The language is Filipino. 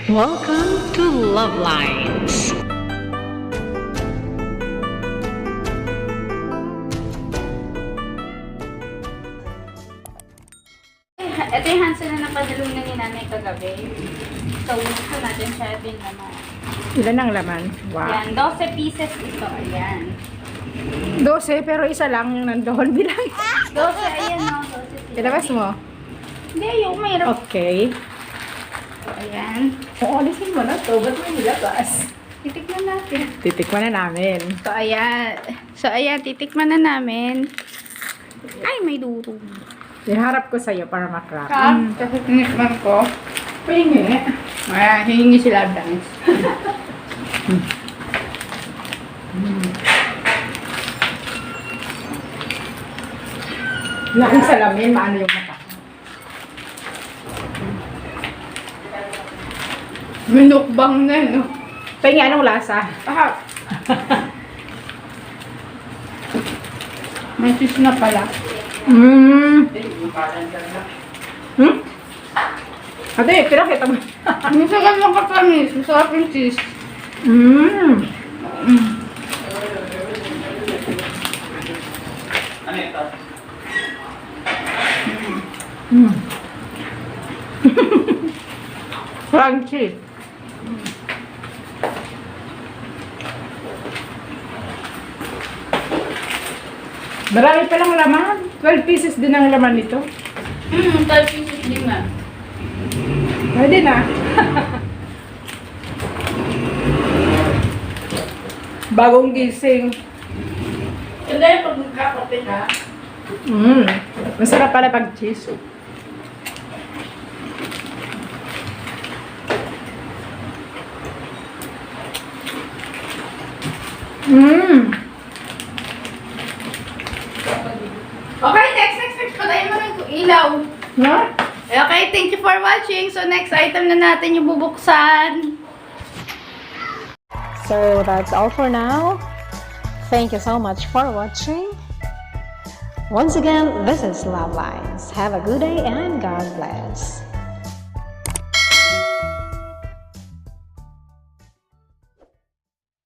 Welcome to Love Lines. Ito yung Hansen na napadalungan ni nanay kagabi. So, gusto natin siya. Ito yung laman. Ilan ang laman? Wow. Ayan, 12 pieces ito. Ayan. 12, pero isa lang yung nandoon bilang. 12, ayan o. 12 pieces. Ilabas mo? Hindi, yung mayroon. Okay. So, ayan. Kung alisin mo na to, ba't mo nilabas? Titikman natin. Titikman na namin. So, ayan. Titikman na namin. Ay, may durog. Iharap ko sa'yo para makrap. Kasi tinikman ko. Pahingi. Ayan, hihingi sila dance. Laking salamin, maano yung mata. Minukbang na, no? Pahingi, anong lasa? May cheese na pala. Ate, pinakita mo. Minsan ganyan ka panis. Masarap yung cheese. Crunchy. Marami palang laman. 12 pieces din ang laman nito. 12 pieces din na. Pwede na. Bagong gising. Hindi, pag magkakape ka. Masarap pala pag cheese. Okay, next. Patayin mo ng ilaw. No? Okay, thank you for watching. So, next item na natin yung bubuksan. So that's all for now. Thank you so much for watching. Once again, this is Love Lines. Have a good day and God bless.